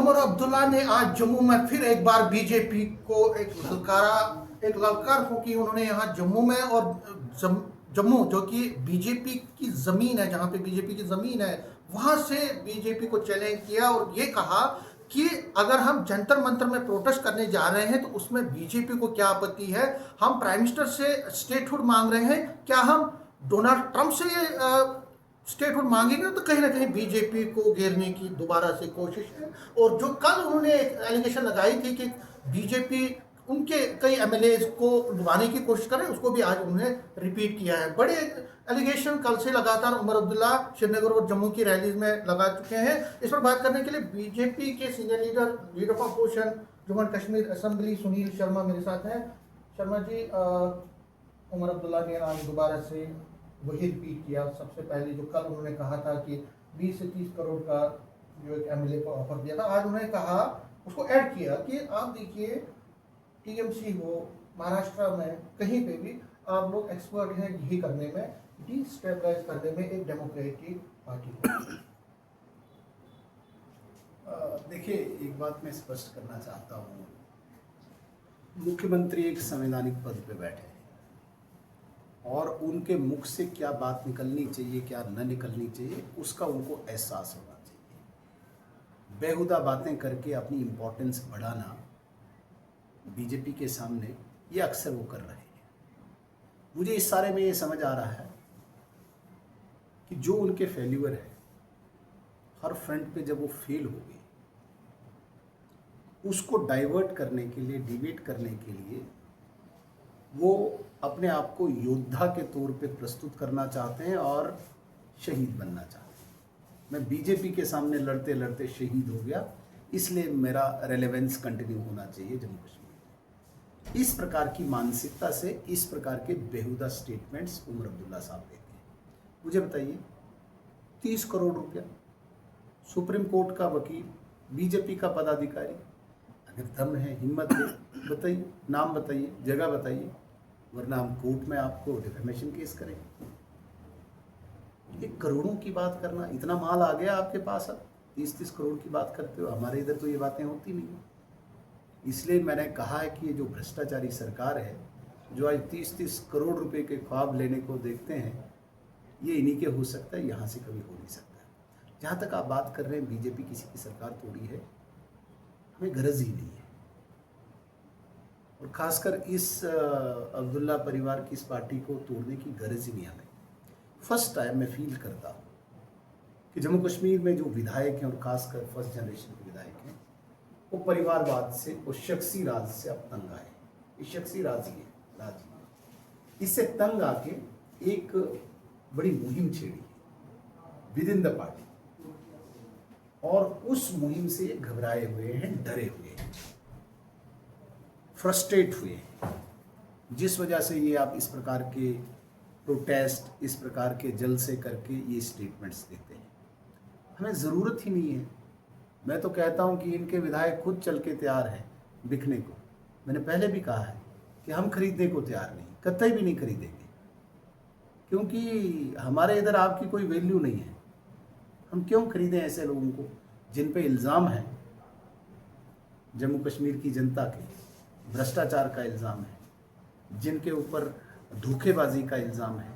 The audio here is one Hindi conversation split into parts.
उमर अब्दुल्ला ने आज जम्मू में फिर एक बार बीजेपी को एक ललकार फूकी। उन्होंने यहाँ जम्मू में और जम्मू जो कि बीजेपी की ज़मीन है, जहाँ पे बीजेपी की ज़मीन है, वहाँ से बीजेपी को चैलेंज किया और ये कहा कि अगर हम जंतर मंतर में प्रोटेस्ट करने जा रहे हैं तो उसमें बीजेपी को क्या आपत्ति है। हम प्राइम मिनिस्टर से स्टेटहुड मांग रहे हैं, क्या हम डोनाल्ड ट्रंप से स्टेटहुड मांगेंगे तो कहीं ना कहीं बीजेपी को घेरने की दोबारा से कोशिश है। और जो कल उन्होंने एलिगेशन लगाई थी कि बीजेपी उनके कई एमएलए को लुभाने की कोशिश कर रहे हैं, उसको भी आज उन्होंने रिपीट किया है। बड़े एलिगेशन कल से लगातार उमर अब्दुल्ला श्रीनगर और जम्मू की रैलीज में लगा चुके हैं। इस पर बात करने के लिए बीजेपी के senior leader of opposition Jammu and Kashmir assembly Sunil Sharma मेरे साथ हैं। शर्मा जी, उमर अब्दुल्ला ने आज दोबारा से वही रिपीट किया। सबसे पहले जो कल उन्होंने कहा था कि 20 से 30 करोड़ का जो एक एमएलए को ऑफर दिया था, आज उन्होंने कहा, उसको ऐड किया कि आप देखिए टीएमसी हो महाराष्ट्र में, कहीं पे भी आप लोग एक्सपर्ट हैं यही करने में, डिस्टेबलाइज करने में एक डेमोक्रेटिक पार्टी को। देखिए, एक बात मैं स्पष्ट करना चाहता हूँ। मुख्यमंत्री एक संवैधानिक पद पे बैठे हैं और उनके मुख से क्या बात निकलनी चाहिए, क्या न निकलनी चाहिए, उसका उनको एहसास होना चाहिए। बेहुदा बातें करके अपनी इम्पोर्टेंस बढ़ाना बीजेपी के सामने ये अक्सर वो कर रहे हैं। मुझे इस सारे में ये समझ आ रहा है कि जो उनके फेल्यूर है, हर फ्रंट पे जब वो फेल हो गए, उसको डाइवर्ट करने के लिए, डिबेट करने के लिए वो अपने आप को योद्धा के तौर पे प्रस्तुत करना चाहते हैं और शहीद बनना चाहते हैं। मैं बीजेपी के सामने लड़ते लड़ते शहीद हो गया, इसलिए मेरा रेलेवेंस कंटिन्यू होना चाहिए जम्मू कश्मीर। इस प्रकार की मानसिकता से इस प्रकार के बेहुदा स्टेटमेंट्स उमर अब्दुल्ला साहब देते हैं। मुझे बताइए, 30 करोड़ रुपया, सुप्रीम कोर्ट का वकील, बीजेपी का पदाधिकारी, अगर दम है, हिम्मत है, बताइए, नाम बताइए, जगह बताइए, वरना हम कोर्ट में आपको डिफेमेशन केस करेंगे। ये करोड़ों की बात करना, इतना माल आ गया आपके पास, अब 30-30 करोड़ की बात करते हो। हमारे इधर तो ये बातें होती नहीं है। इसलिए मैंने कहा है कि ये जो भ्रष्टाचारी सरकार है, जो आज 30-30 करोड़ रुपए के ख्वाब लेने को देखते हैं, ये इन्हीं के हो सकता है, यहाँ से कभी हो नहीं सकता। जहाँ तक आप बात कर रहे हैं बीजेपी किसी की सरकार तोड़ी है, हमें गरज ही नहीं है। और खासकर इस अब्दुल्ला परिवार की इस पार्टी को तोड़ने की गरज ही नहीं हमें। फर्स्ट टाइम मैं फील करता हूँ कि जम्मू कश्मीर में जो विधायक हैं, और खासकर फर्स्ट जनरेशन के विधायक हैं, वो परिवारवाद से, वो शख्सी राज से अब तंग आए। ये शख्सी राज ही है। इससे तंग आके एक बड़ी मुहिम छेड़ी विद इन द पार्टी, और उस मुहिम से घबराए हुए हैं, डरे हुए हैं, फ्रस्ट्रेट हुए हैं, जिस वजह से ये आप इस प्रकार के प्रोटेस्ट, इस प्रकार के जलसे करके ये स्टेटमेंट्स देते हैं। हमें ज़रूरत ही नहीं है। मैं तो कहता हूं कि इनके विधायक खुद चल के तैयार हैं बिकने को। मैंने पहले भी कहा है कि हम खरीदने को तैयार नहीं, कतई भी नहीं खरीदेंगे, क्योंकि हमारे इधर आपकी कोई वैल्यू नहीं है। हम क्यों खरीदें ऐसे लोगों को जिन पे इल्ज़ाम है जम्मू कश्मीर की जनता के, भ्रष्टाचार का इल्ज़ाम है, जिनके ऊपर धोखेबाजी का इल्ज़ाम है,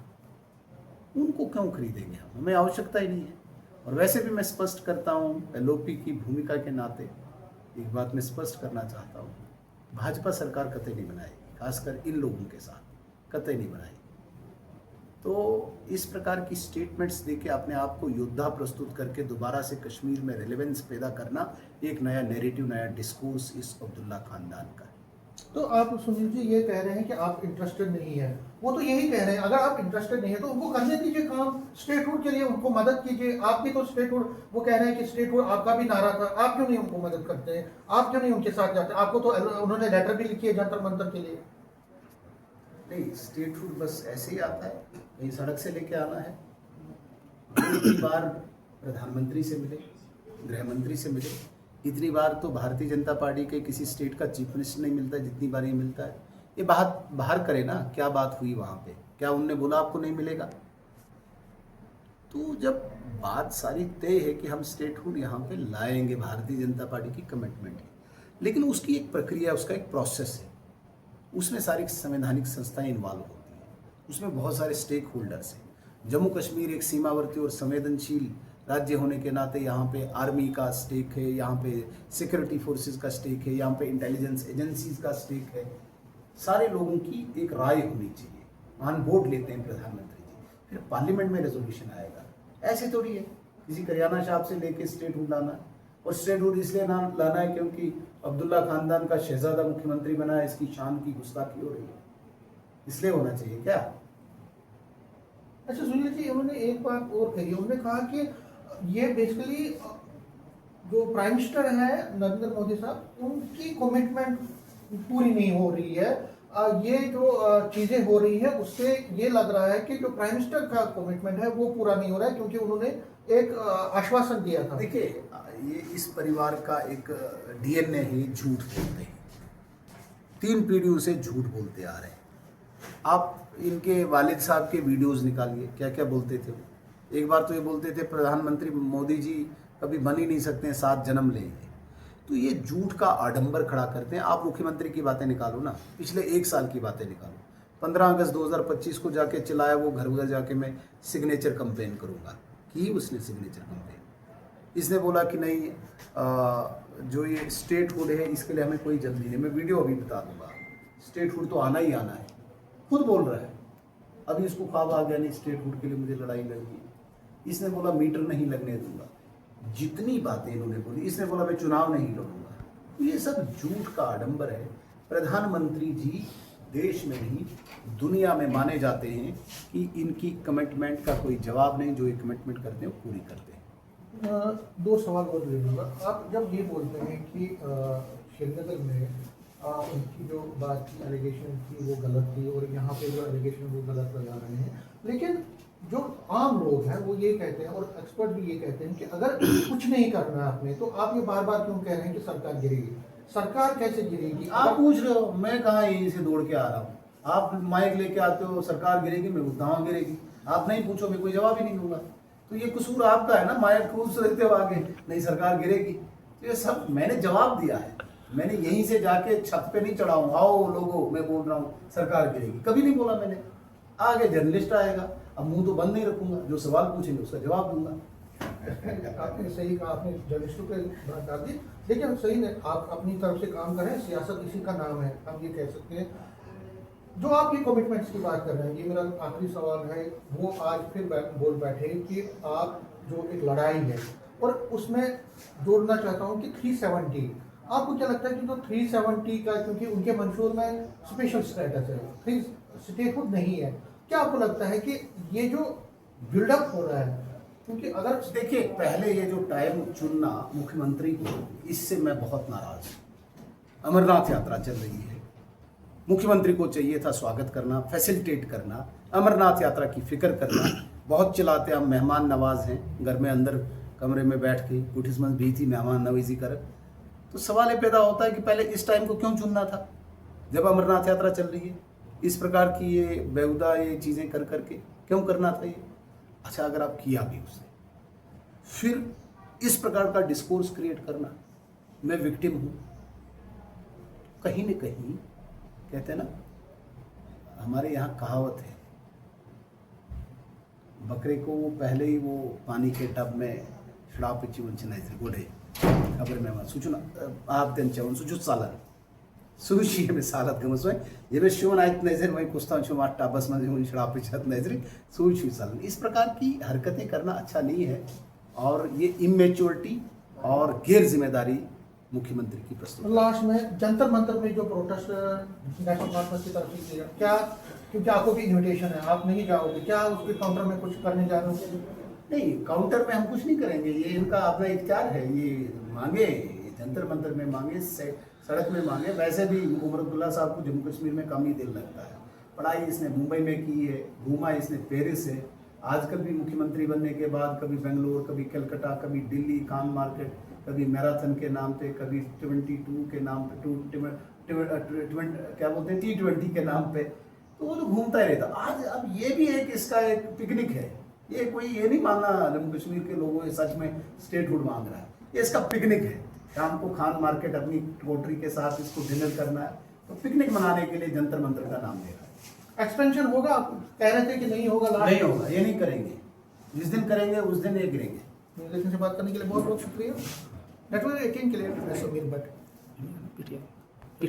उनको क्यों खरीदेंगे हम? हमें आवश्यकता ही नहीं है। और वैसे भी मैं स्पष्ट करता हूँ, एलओपी की भूमिका के नाते एक बात मैं स्पष्ट करना चाहता हूँ, भाजपा सरकार कतई नहीं बनाएगी, खासकर इन लोगों के साथ कतई नहीं बनाएगी। तो इस प्रकार की स्टेटमेंट्स देके अपने आप को योद्धा प्रस्तुत करके दोबारा से कश्मीर में रेलेवेंस पैदा करना, एक नया नैरेटिव, नया डिस्कोर्स इस अब्दुल्ला खानदान का है। तो आप सुनील जी ये कह रहे हैं कि आप इंटरेस्टेड नहीं है, वो तो यही कह रहे हैं, अगर आप इंटरेस्टेड नहीं है तो उनको करने दीजिए काम, स्टेटहुड के लिए उनको मदद कीजिए। आप भी तो स्टेटहुड, वो कह रहे हैं कि स्टेटहुड आपका भी नारा था, आप क्यों नहीं उनको मदद करते हैं? आप क्यों नहीं उनके साथ जाते? आपको तो उन्होंने लेटर भी लिखी है जंतर मंतर के लिए। नहीं, स्टेटहुड बस ऐसे ही आता है, कहीं सड़क से लेके आना है। इतनी बार प्रधानमंत्री से मिले, गृह मंत्री से मिले, इतनी बार तो भारतीय जनता पार्टी के किसी स्टेट का चीफ मिनिस्टर नहीं मिलता जितनी बार ये मिलता है। ये बात बाहर करे ना, क्या बात हुई वहाँ पे? क्या उनने बोला आपको नहीं मिलेगा? तो जब बात सारी तय है कि हम स्टेटहुड यहाँ पे लाएंगे, भारतीय जनता पार्टी की कमिटमेंट है, लेकिन उसकी एक प्रक्रिया, उसका एक प्रोसेस है, उसमें सारी संवैधानिक संस्थाएं इन्वॉल्व होती हैं, उसमें बहुत सारे स्टेक होल्डर्स हैं। जम्मू कश्मीर एक सीमावर्ती और संवेदनशील राज्य होने के नाते यहाँ पे आर्मी का स्टेक है, यहाँ पे सिक्योरिटी फोर्सेस का स्टेक है, यहाँ पे इंटेलिजेंस एजेंसीज का स्टेक है। सारे लोगों की एक राय होनी चाहिए, ऑन बोर्ड लेते हैं प्रधानमंत्री जी, फिर पार्लियामेंट में रेजोल्यूशन आएगा। ऐसे थोड़ी है किसी करियाना शॉप से लेके स्टेटहुड लाना है, और स्टेटहुड इसलिए ना लाना है क्योंकि अब्दुल्ला खानदान का शहजादा मुख्यमंत्री बना है, इसकी शान की गुस्ताखी हो रही है, इसलिए होना चाहिए क्या? अच्छा सुनील जी, उन्होंने एक बात और कही, उन्होंने कहा कि ये बेसिकली जो प्राइम मिनिस्टर है नरेंद्र मोदी साहब, उनकी कमिटमेंट पूरी नहीं हो रही है। ये जो चीजें हो रही है उससे ये लग रहा है कि जो प्राइम मिनिस्टर का कमिटमेंट है वो पूरा नहीं हो रहा है, क्योंकि उन्होंने एक आश्वासन दिया था। देखिए, ये इस परिवार का एक डीएनए है, झूठ बोलते हैं, 3 पीढ़ियों से झूठ बोलते आ रहे हैं। आप इनके वालिद साहब के वीडियोस निकालिए, क्या क्या बोलते थे। एक बार तो ये बोलते थे प्रधानमंत्री मोदी जी कभी बन ही नहीं सकते हैं, 7 जन्म लेंगे। तो ये झूठ का आडंबर खड़ा करते हैं। आप मुख्यमंत्री की बातें निकालो ना, पिछले 1 साल की बातें निकालो। 15 अगस्त 2025 को जाके चिल्लाया वो, घर घर जाके मैं सिग्नेचर कंपेन करूँगा, की उसने सिग्नेचर कंपेन। इसने बोला कि नहीं, जो ये स्टेटहुड है इसके लिए हमें कोई जल्दी नहीं। मैं वीडियो अभी बता दूंगा, स्टेटहुड तो आना ही आना है, खुद बोल रहा है। अभी इसको ख्वाब आ गया, नहीं स्टेटहुड के लिए मुझे लड़ाई लड़नी। इसने बोला मीटर नहीं लगने दूंगा। जितनी बातें इन्होंने बोली, इसने बोला मैं चुनाव नहीं लड़ूंगा। तो ये सब झूठ का आडंबर है। प्रधानमंत्री जी देश में नहीं दुनिया में माने जाते हैं कि इनकी कमिटमेंट का कोई जवाब नहीं, जो ये कमिटमेंट करते हैं वो पूरी करते हैं। 2 सवाल और ले लूँगा। आप जब ये बोलते हैं कि श्रीनगर में उनकी जो बात की एलिगेशन थी वो गलत थी, और यहाँ पे जो एलिगेशन वो गलत लगा रहे हैं, लेकिन जो आम लोग हैं वो ये कहते हैं, और एक्सपर्ट भी ये कहते हैं कि अगर कुछ नहीं करना है आपने, तो आप ये बार बार क्यों कह रहे हैं कि सरकार गिरेगी? सरकार कैसे गिरेगी? आप पूछ रहे हो, मैं कहाँ यहीं से दौड़ के आ रहा हूँ। आप माइक लेके आते हो, सरकार गिरेगी, मैं बोलता हूँ गिरेगी। आप नहीं पूछो, मैं कोई जवाब ही नहीं दूंगा। तो ये कसूर आपका है ना, माइक पूछ रहते हो आगे, नहीं सरकार गिरेगी। तो ये सब मैंने जवाब दिया है। मैंने यहीं से जाके छत पे नहीं चढ़ा हूँ, आओ लोगों मैं बोल रहा हूँ सरकार गिरेगी, कभी नहीं बोला मैंने। आगे जर्नलिस्ट आएगा, अब मुंह तो बंद नहीं रखूंगा, जो सवाल पूछेंगे उसका जवाब दूंगा। आपने सही कहा, आपने जर्नलिस्टों पे बात डाल दी, लेकिन सही नहीं, आप अपनी तरफ से काम करें, सियासत इसी का नाम है, हम ये कह सकते हैं। जो आप ये कमिटमेंट्स की बात कर रहे हैं, ये मेरा आखिरी सवाल है, वो आज फिर बोल बैठे कि आप जो एक लड़ाई है, और उसमें जोड़ना चाहता हूँ कि 370, आपको क्या लगता है कि जो 370 का, क्योंकि उनके मंशूर में स्पेशल स्टेटस है, 3 स्टेटहुड नहीं है, क्या आपको लगता है कि ये जो बिल्डअप हो रहा है, क्योंकि अगर देखिए, पहले ये जो टाइम चुनना मुख्यमंत्री को, इससे मैं बहुत नाराज हूँ। अमरनाथ यात्रा चल रही है, मुख्यमंत्री को चाहिए था स्वागत करना, फैसिलिटेट करना, अमरनाथ यात्रा की फिक्र करना। बहुत चलाते हम मेहमान नवाज हैं, घर में अंदर कमरे में बैठ के कुटिस्मत भी थी, मेहमान नवाजी कर। तो सवाल ये पैदा होता है कि पहले इस टाइम को क्यों चुनना था, जब अमरनाथ यात्रा चल रही है? इस प्रकार की ये बेहुदा ये चीज़ें कर करके क्यों करना था ये? अच्छा, अगर आप किया भी उसने, फिर इस प्रकार का डिस्कोर्स क्रिएट करना, मैं विक्टिम हूँ, कहीं न कहीं कहते हैं ना, हमारे यहाँ कहावत है, बकरे को वो पहले ही वो पानी के टब में शराब चिवंचनाइजर गोडे खबर में सूचना आप त्यांच्यावर सुजुत सालन सुशी में सालत गमस वय ये में शिवन आयत नजर वही कुस्ता छो माट टाबस में हुई शराब पिछत नजर सुशी सालन। इस प्रकार की हरकतें करना अच्छा नहीं है, और ये इमेच्योरिटी और गैर जिम्मेदारी मुख्यमंत्री की प्रस्तुत। लास्ट में जंतर मंतर में जो प्रोटेस्ट नेशनल कॉन्फ्रेंस की तरफ से किया, क्या क्योंकि आपको भी इन्विटेशन है, आप नहीं जाओगे क्या उसके काउंटर में कुछ करने जा रहे हो? नहीं, काउंटर में हम कुछ नहीं करेंगे, ये इनका अपना इख्तियार है, ये मांगे जंतर मंतर में मांगे, सड़क में मांगे। वैसे भी उमर अब्दुल्ला साहब को जम्मू कश्मीर में कम ही दिल लगता है। पढ़ाई इसने मुंबई में की है, घूमा इसने पेरिस है, आजकल भी मुख्यमंत्री बनने के बाद कभी बेंगलोर, कभी कलकत्ता, कभी दिल्ली कान मार्केट, कभी मैराथन के नाम पे, कभी 22 के नाम पे, क्या बोलते हैं T20 के नाम पे, तो वो तो घूमता ही रहता। आज अब ये भी एक इसका एक पिकनिक है ये कोई ये नहीं मानना जम्मू कश्मीर के लोगों ये सच में स्टेटहुड मांग रहा है, ये इसका पिकनिक है। शाम को खान मार्केट अपनी कोटरी के साथ इसको डिनर करना है, तो पिकनिक मनाने के लिए जंतर मंतर का नाम ले रहा है। एक्सपेंशन होगा, आप कह रहे थे कि नहीं होगा, नहीं होगा, ये नहीं करेंगे। जिस दिन करेंगे उस दिन ये गिरेंगे। दूरदर्शन से बात करने के लिए बहुत बहुत शुक्रिया। नेटवर्क 18 के लिए मैं समीर भट्ट, PTN।